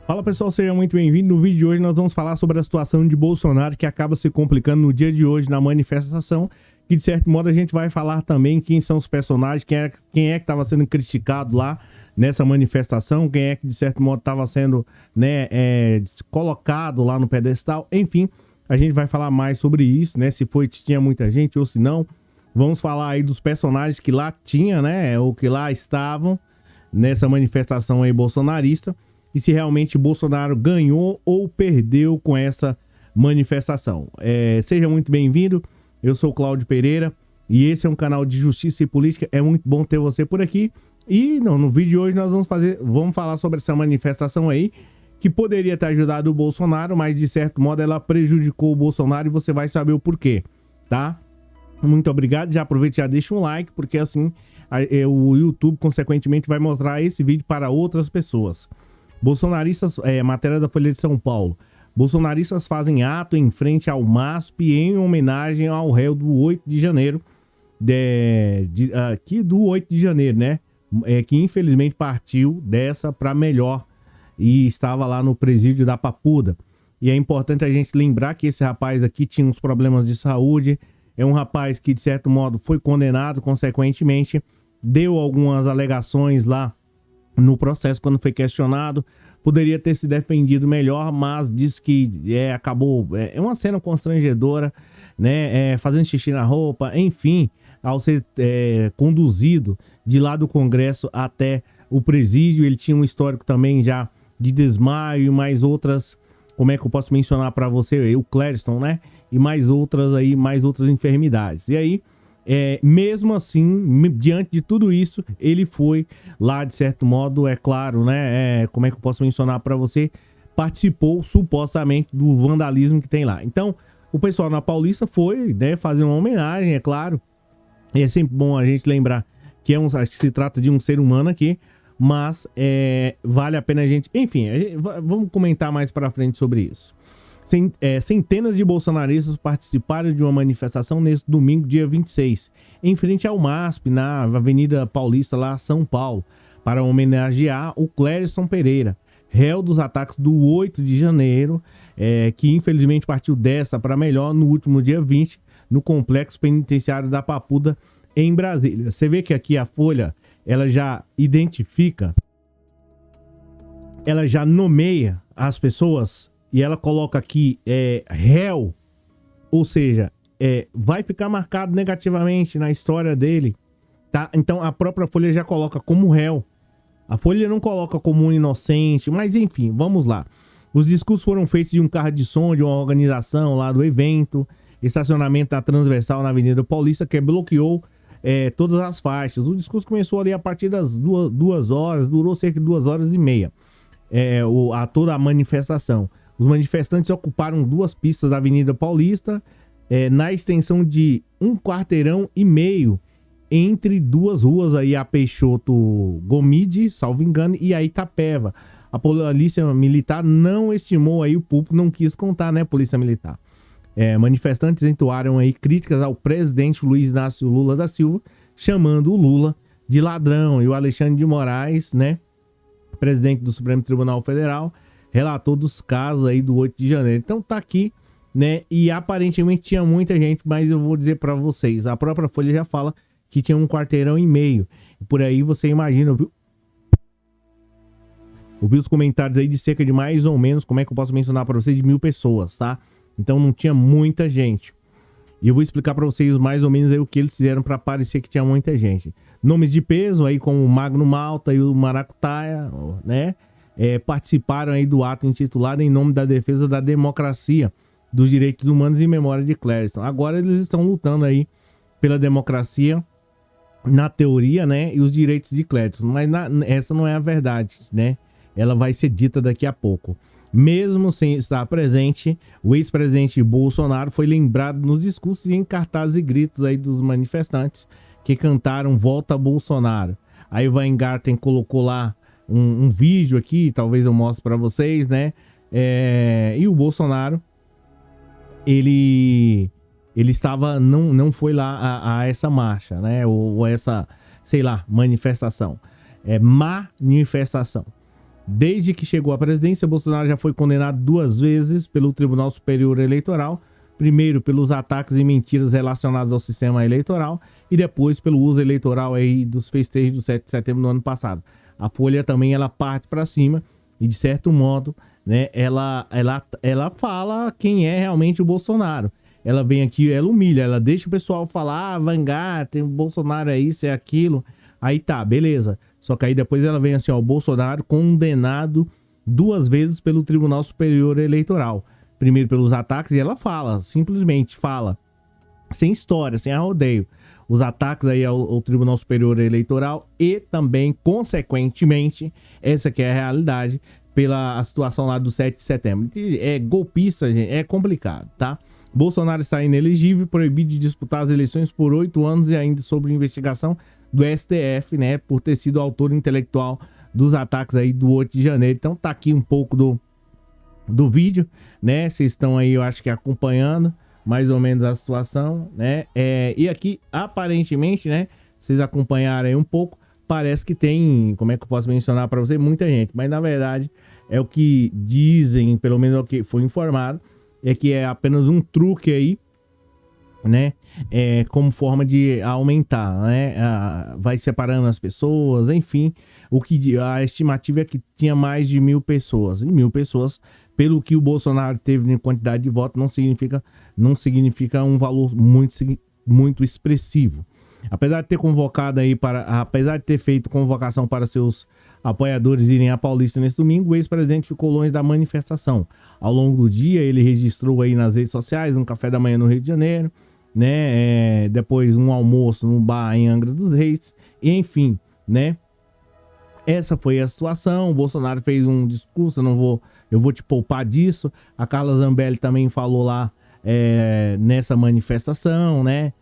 Fala pessoal, seja muito bem-vindo. No vídeo de hoje nós vamos falar sobre a situação de Bolsonaro que acaba se complicando no dia de hoje na manifestação, que de certo modo a gente vai falar também quem são os personagens, quem é que estava sendo criticado lá nessa manifestação, quem é que de certo modo estava sendo colocado lá no pedestal, enfim, a gente vai falar mais sobre isso, né, se tinha muita gente ou se não. Vamos falar aí dos personagens que lá tinha, né, ou que lá estavam nessa manifestação aí bolsonarista, e se realmente Bolsonaro ganhou ou perdeu com essa manifestação. Seja muito bem-vindo, eu sou o Cláudio Pereira e esse é um canal de justiça e política. É muito bom ter você por aqui. E no vídeo de hoje nós vamos falar sobre essa manifestação aí, que poderia ter ajudado o Bolsonaro, mas de certo modo ela prejudicou o Bolsonaro e você vai saber o porquê, tá? Muito obrigado, já aproveita e já deixa um like, porque assim o YouTube consequentemente vai mostrar esse vídeo para outras pessoas. Bolsonaristas, matéria da Folha de São Paulo. Bolsonaristas fazem ato em frente ao MASP em homenagem ao réu do 8 de janeiro, aqui do 8 de janeiro, né? Que infelizmente partiu dessa para melhor e estava lá no presídio da Papuda. E é importante a gente lembrar que esse rapaz aqui tinha uns problemas de saúde, é um rapaz que de certo modo foi condenado, consequentemente deu algumas alegações lá no processo quando foi questionado, poderia ter se defendido melhor, mas diz que acabou, é uma cena constrangedora, né, fazendo xixi na roupa, enfim, ao ser conduzido de lá do Congresso até o presídio. Ele tinha um histórico também já de desmaio e mais outras, como é que eu posso mencionar para você, o Clériston, né, e mais outras enfermidades. E aí, mesmo assim, diante de tudo isso, ele foi lá, de certo modo, é claro, né? Como é que eu posso mencionar para você? Participou supostamente do vandalismo que tem lá. Então, o pessoal na Paulista foi, né, fazer uma homenagem, é claro. E é sempre bom a gente lembrar que acho que se trata de um ser humano aqui, mas vale a pena a gente. Enfim, vamos comentar mais para frente sobre isso. Centenas de bolsonaristas participaram de uma manifestação nesse domingo, dia 26, em frente ao MASP, na Avenida Paulista, lá São Paulo, para homenagear o Clériston Pereira, réu dos ataques do 8 de janeiro, que infelizmente partiu dessa para melhor no último dia 20, no complexo penitenciário da Papuda, em Brasília. Você vê que aqui a Folha, ela já identifica, ela já nomeia as pessoas. E ela coloca aqui réu, ou seja, vai ficar marcado negativamente na história dele, tá? Então a própria Folha já coloca como réu. A Folha não coloca como um inocente, mas enfim, vamos lá. Os discursos foram feitos de um carro de som de uma organização lá do evento, estacionamento da transversal na Avenida Paulista, que bloqueou todas as faixas. O discurso começou ali a partir das 2 horas, durou cerca de 2h30, toda a manifestação. Os manifestantes ocuparam 2 pistas da Avenida Paulista, na extensão de 1,5 quarteirão entre 2 ruas, aí a Peixoto Gomide, salvo engano, e a Itapeva. A polícia militar não estimou aí o público, não quis contar, né, polícia militar. Manifestantes entoaram aí críticas ao presidente Luiz Inácio Lula da Silva, chamando o Lula de ladrão, e o Alexandre de Moraes, né, presidente do Supremo Tribunal Federal, relatou dos casos aí do 8 de janeiro. Então tá aqui, né? E aparentemente tinha muita gente, mas eu vou dizer para vocês, a própria Folha já fala que tinha 1,5 quarteirão. Por aí você imagina, viu? Ouvi os comentários aí de cerca de mais ou menos, como é que eu posso mencionar para vocês, de 1.000 pessoas, tá? Então não tinha muita gente. E eu vou explicar para vocês mais ou menos aí o que eles fizeram para parecer que tinha muita gente. Nomes de peso aí como o Magno Malta e o Maracutaia, né? Participaram aí do ato intitulado Em Nome da Defesa da Democracia, dos Direitos Humanos em Memória de Clériston. Agora eles estão lutando aí pela democracia, na teoria, né, e os direitos de Clériston, mas essa não é a verdade, né? Ela vai ser dita daqui a pouco. Mesmo sem estar presente, o ex-presidente Bolsonaro foi lembrado nos discursos e em cartazes e gritos aí dos manifestantes que cantaram Volta Bolsonaro. Aí o Weingarten colocou lá um vídeo aqui, talvez eu mostre para vocês, né? E o Bolsonaro, ele estava, não foi lá a essa marcha, né? Ou essa, sei lá, manifestação. Manifestação. Desde que chegou à presidência, Bolsonaro já foi condenado 2 vezes pelo Tribunal Superior Eleitoral, primeiro pelos ataques e mentiras relacionados ao sistema eleitoral e depois pelo uso eleitoral aí dos festejos do 7 de setembro do ano passado. A Folha também ela parte para cima e de certo modo, né, ela fala quem é realmente o Bolsonaro. Ela vem aqui, ela humilha, ela deixa o pessoal falar, vangar, tem o Bolsonaro é isso, é aquilo. Aí tá, beleza. Só que aí depois ela vem assim, ó, o Bolsonaro condenado 2 vezes pelo Tribunal Superior Eleitoral. Primeiro pelos ataques e ela fala, simplesmente fala, sem história, sem arrodeio, os ataques aí ao Tribunal Superior Eleitoral e também, consequentemente, essa que é a realidade, pela situação lá do 7 de setembro. É golpista, gente, é complicado, tá? Bolsonaro está inelegível, proibido de disputar as eleições por 8 anos e ainda sob investigação do STF, né, por ter sido autor intelectual dos ataques aí do 8 de janeiro. Então tá aqui um pouco do vídeo, né, vocês estão aí, eu acho que acompanhando mais ou menos a situação, né, e aqui, aparentemente, né, vocês acompanharam aí um pouco, parece que tem, como é que eu posso mencionar para você, muita gente, mas na verdade é o que dizem, pelo menos é o que foi informado, é que é apenas um truque aí, né, como forma de aumentar, né, vai separando as pessoas, enfim, o que a estimativa é que tinha mais de 1.000 pessoas, e 1.000 pessoas, pelo que o Bolsonaro teve em quantidade de votos, não significa um valor muito expressivo. Apesar de ter feito convocação para seus apoiadores irem à Paulista nesse domingo, o ex-presidente ficou longe da manifestação. Ao longo do dia, ele registrou aí nas redes sociais um café da manhã no Rio de Janeiro, né? Depois um almoço num bar em Angra dos Reis, e enfim, né? Essa foi a situação. O Bolsonaro fez um discurso, eu vou te poupar disso. A Carla Zambelli também falou lá nessa manifestação, né?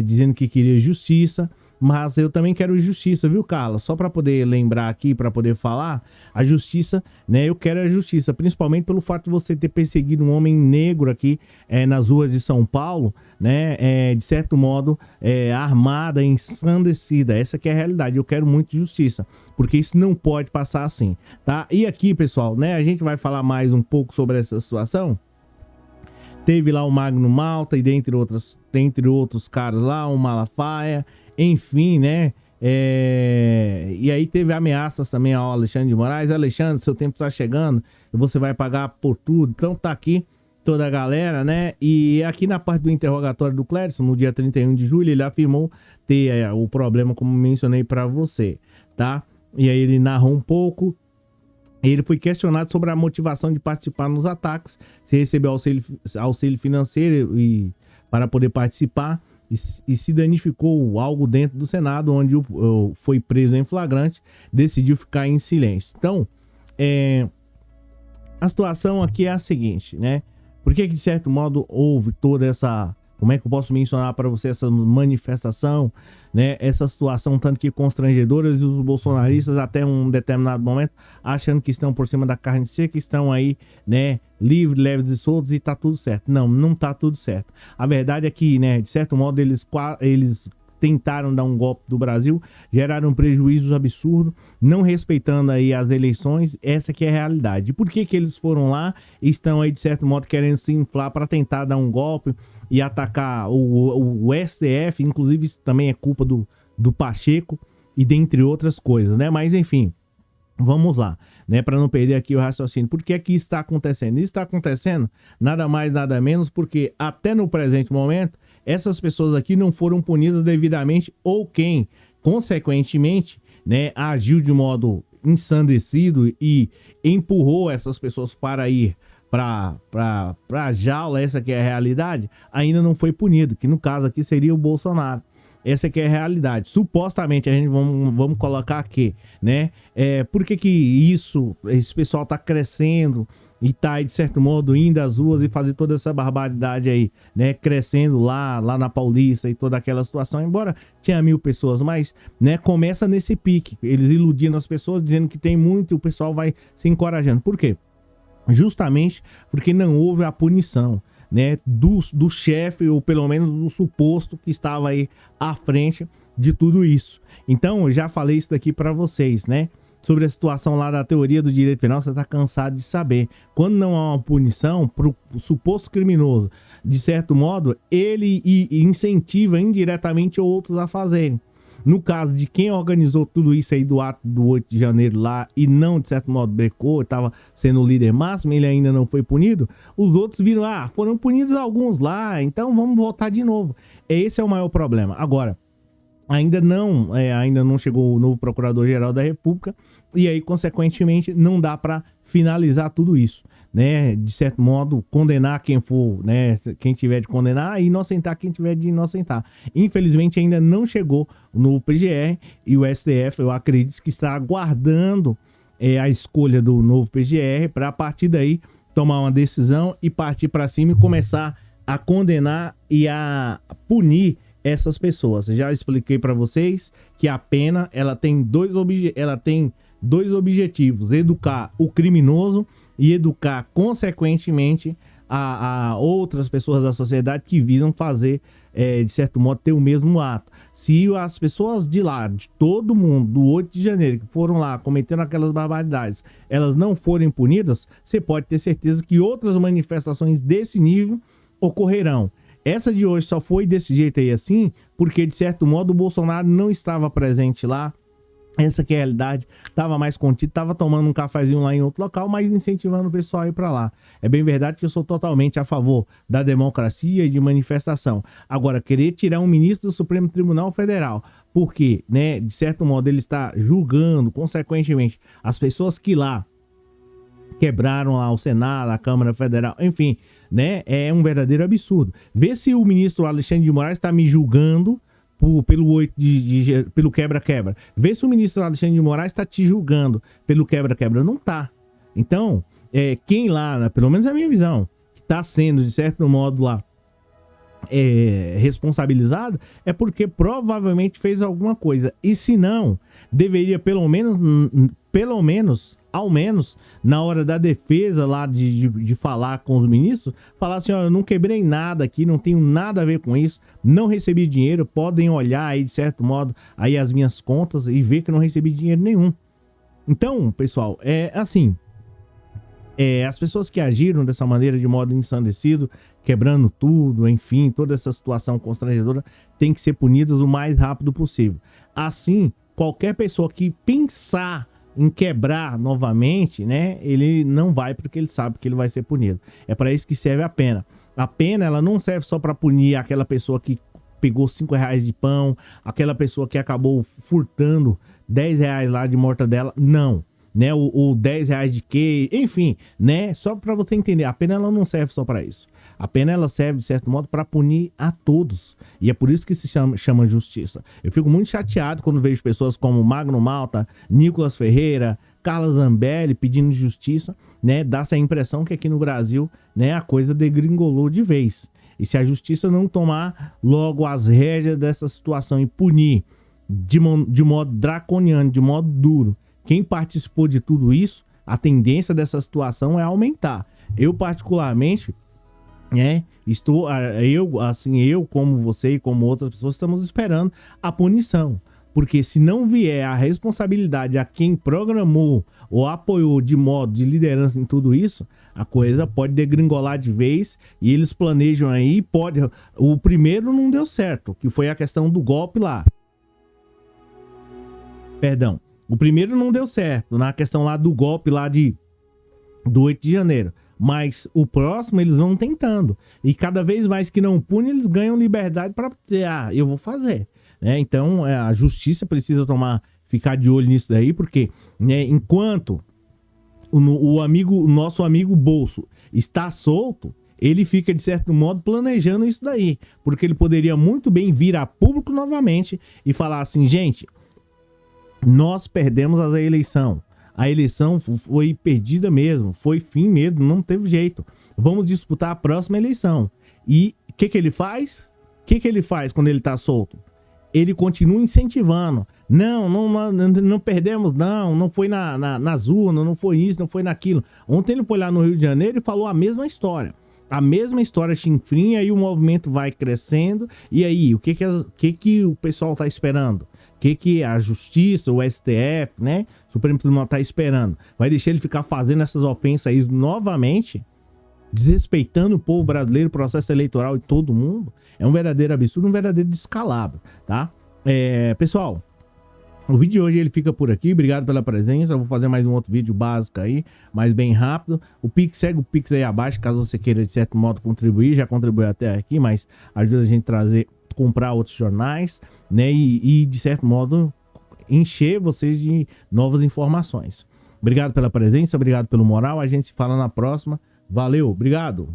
Dizendo que queria justiça. Mas eu também quero justiça, viu, Carla? Só para poder lembrar aqui, para poder falar, a justiça, né? Eu quero a justiça, principalmente pelo fato de você ter perseguido um homem negro aqui nas ruas de São Paulo, né? De certo modo, armada, ensandecida. Essa que é a realidade. Eu quero muito justiça, porque isso não pode passar assim, tá? E aqui, pessoal, né? A gente vai falar mais um pouco sobre essa situação. Teve lá o Magno Malta e dentre outros caras lá, o Malafaia, enfim, né? E aí teve ameaças também ao Alexandre de Moraes. Alexandre, seu tempo está chegando, você vai pagar por tudo. Então tá aqui toda a galera, né? E aqui na parte do interrogatório do Clérison, no dia 31 de julho, ele afirmou ter o problema, como mencionei para você, tá? E aí ele narrou um pouco. Ele foi questionado sobre a motivação de participar nos ataques, se recebeu auxílio financeiro para poder participar e se danificou algo dentro do Senado, onde foi preso em flagrante, decidiu ficar em silêncio. Então, a situação aqui é a seguinte, né? Por que de certo modo houve toda essa... Como é que eu posso mencionar para você essa manifestação, né? Essa situação tanto que constrangedora, e os bolsonaristas até um determinado momento achando que estão por cima da carne seca, estão aí, né? Livres, leves e soltos e tá tudo certo. Não tá tudo certo. A verdade é que, né? De certo modo eles tentaram dar um golpe do Brasil, geraram prejuízos absurdos, não respeitando aí as eleições. Essa que é a realidade. E por que eles foram lá e estão aí de certo modo querendo se inflar para tentar dar um golpe e atacar o STF, inclusive isso também é culpa do Pacheco e dentre outras coisas, né? Mas enfim, vamos lá, né? Para não perder aqui o raciocínio. Por que é que isso está acontecendo? Isso está acontecendo nada mais, nada menos, porque até no presente momento, essas pessoas aqui não foram punidas devidamente ou quem, consequentemente, né, agiu de modo ensandecido e empurrou essas pessoas para ir para jaula, essa que é a realidade, ainda não foi punido, que no caso aqui seria o Bolsonaro. Essa que é a realidade. Supostamente, a gente vamos colocar aqui, né? Por que esse pessoal tá crescendo e tá aí, de certo modo, indo às ruas e fazer toda essa barbaridade aí, né? Crescendo lá na Paulista e toda aquela situação, embora tinha 1.000 pessoas, mas, né? Começa nesse pique, eles iludindo as pessoas, dizendo que tem muito e o pessoal vai se encorajando. Por quê? Justamente porque não houve a punição, né, do chefe, ou pelo menos do suposto que estava aí à frente de tudo isso. Então, eu já falei isso daqui para vocês, né? sobre a situação lá da teoria do direito penal, você está cansado de saber. Quando não há uma punição para o suposto criminoso, de certo modo, ele incentiva indiretamente outros a fazerem. No caso de quem organizou tudo isso aí do ato do 8 de janeiro lá e não, de certo modo, brecou, estava sendo o líder máximo, ele ainda não foi punido, os outros viram, foram punidos alguns lá, então vamos voltar de novo. Esse é o maior problema. Agora, ainda não chegou o novo Procurador-Geral da República e aí, consequentemente, não dá para finalizar tudo isso, né? De certo modo, condenar quem for, né? Quem tiver de condenar e inocentar quem tiver de inocentar. Infelizmente, ainda não chegou o novo PGR e o STF, eu acredito que está aguardando a escolha do novo PGR para, a partir daí, tomar uma decisão e partir para cima e começar a condenar e a punir essas pessoas. Já expliquei para vocês que a pena ela tem dois objetivos: educar o criminoso e educar, consequentemente, a outras pessoas da sociedade que visam fazer, de certo modo, ter o mesmo ato. Se as pessoas de lá, de todo mundo, do 8 de janeiro, que foram lá cometendo aquelas barbaridades, elas não forem punidas, você pode ter certeza que outras manifestações desse nível ocorrerão. Essa de hoje só foi desse jeito aí assim, porque de certo modo o Bolsonaro não estava presente lá. Essa que é a realidade, estava mais contido, estava tomando um cafezinho lá em outro local, mas incentivando o pessoal a ir para lá. É bem verdade que eu sou totalmente a favor da democracia e de manifestação. Agora, querer tirar um ministro do Supremo Tribunal Federal, porque, né, de certo modo ele está julgando, consequentemente, as pessoas que lá quebraram lá o Senado, a Câmara Federal, enfim, né? É um verdadeiro absurdo. Vê se o ministro Alexandre de Moraes está me julgando pelo quebra-quebra. Vê se o ministro Alexandre de Moraes está te julgando pelo quebra-quebra. Não tá. Então, quem lá, né, pelo menos é a minha visão, que está sendo, de certo modo, lá responsabilizado, é porque provavelmente fez alguma coisa. E se não, deveria ao menos, na hora da defesa lá de falar com os ministros, falar assim, ó, eu não quebrei nada aqui, não tenho nada a ver com isso, não recebi dinheiro, podem olhar aí, de certo modo, aí as minhas contas e ver que eu não recebi dinheiro nenhum. Então, pessoal, as pessoas que agiram dessa maneira, de modo ensandecido, quebrando tudo, enfim, toda essa situação constrangedora, tem que ser punidas o mais rápido possível. Assim, qualquer pessoa que pensar em quebrar novamente, né, ele não vai, porque ele sabe que ele vai ser punido. É para isso que serve a pena. A pena, ela não serve só para punir aquela pessoa que pegou R$5 de pão, aquela pessoa que acabou furtando R$10 lá de mortadela, não. Né, o R$10 de queijo, enfim, né, só para você entender, a pena ela não serve só para isso. A pena ela serve, de certo modo, para punir a todos. E é por isso que se chama justiça. Eu fico muito chateado quando vejo pessoas como Magno Malta, Nicolas Ferreira, Carla Zambelli pedindo justiça, né, dá essa impressão que aqui no Brasil, né, a coisa degringolou de vez. E se a justiça não tomar logo as rédeas dessa situação e punir de modo draconiano, de modo duro, quem participou de tudo isso, a tendência dessa situação é aumentar. Eu, particularmente, eu, como você e como outras pessoas, estamos esperando a punição. Porque se não vier a responsabilidade a quem programou ou apoiou de modo de liderança em tudo isso, a coisa pode degringolar de vez e eles planejam aí, o primeiro não deu certo, que foi a questão do golpe lá. Perdão. O primeiro não deu certo, na questão lá do golpe lá do 8 de janeiro. Mas o próximo eles vão tentando. E cada vez mais que não pune, eles ganham liberdade para dizer, eu vou fazer. Né? Então a justiça precisa ficar de olho nisso daí, porque, né, enquanto o nosso amigo Bolso está solto, ele fica, de certo modo, planejando isso daí. Porque ele poderia muito bem vir a público novamente e falar assim, gente, nós perdemos a eleição. A eleição foi perdida mesmo, foi fim mesmo, não teve jeito. Vamos disputar a próxima eleição. E o que ele faz? O que ele faz quando ele tá solto? Ele continua incentivando. Não perdemos, não foi nas urnas, não foi isso, não foi naquilo. Ontem ele foi lá no Rio de Janeiro e falou a mesma história. A mesma história chinfrinha, e o movimento vai crescendo. E aí, o que o pessoal tá esperando? O que a Justiça, o STF, né, Supremo Tribunal tá esperando? Vai deixar ele ficar fazendo essas ofensas aí novamente, desrespeitando o povo brasileiro, o processo eleitoral e todo mundo? É um verdadeiro absurdo, um verdadeiro descalabro, tá? Pessoal, o vídeo de hoje ele fica por aqui. Obrigado pela presença. Eu vou fazer mais um outro vídeo básico aí, mas bem rápido. O Pix, segue o Pix aí abaixo, caso você queira de certo modo contribuir. Já contribuiu até aqui, mas ajuda a gente a comprar outros jornais, né? E de certo modo encher vocês de novas informações. Obrigado pela presença, obrigado pelo moral. A gente se fala na próxima. Valeu, obrigado.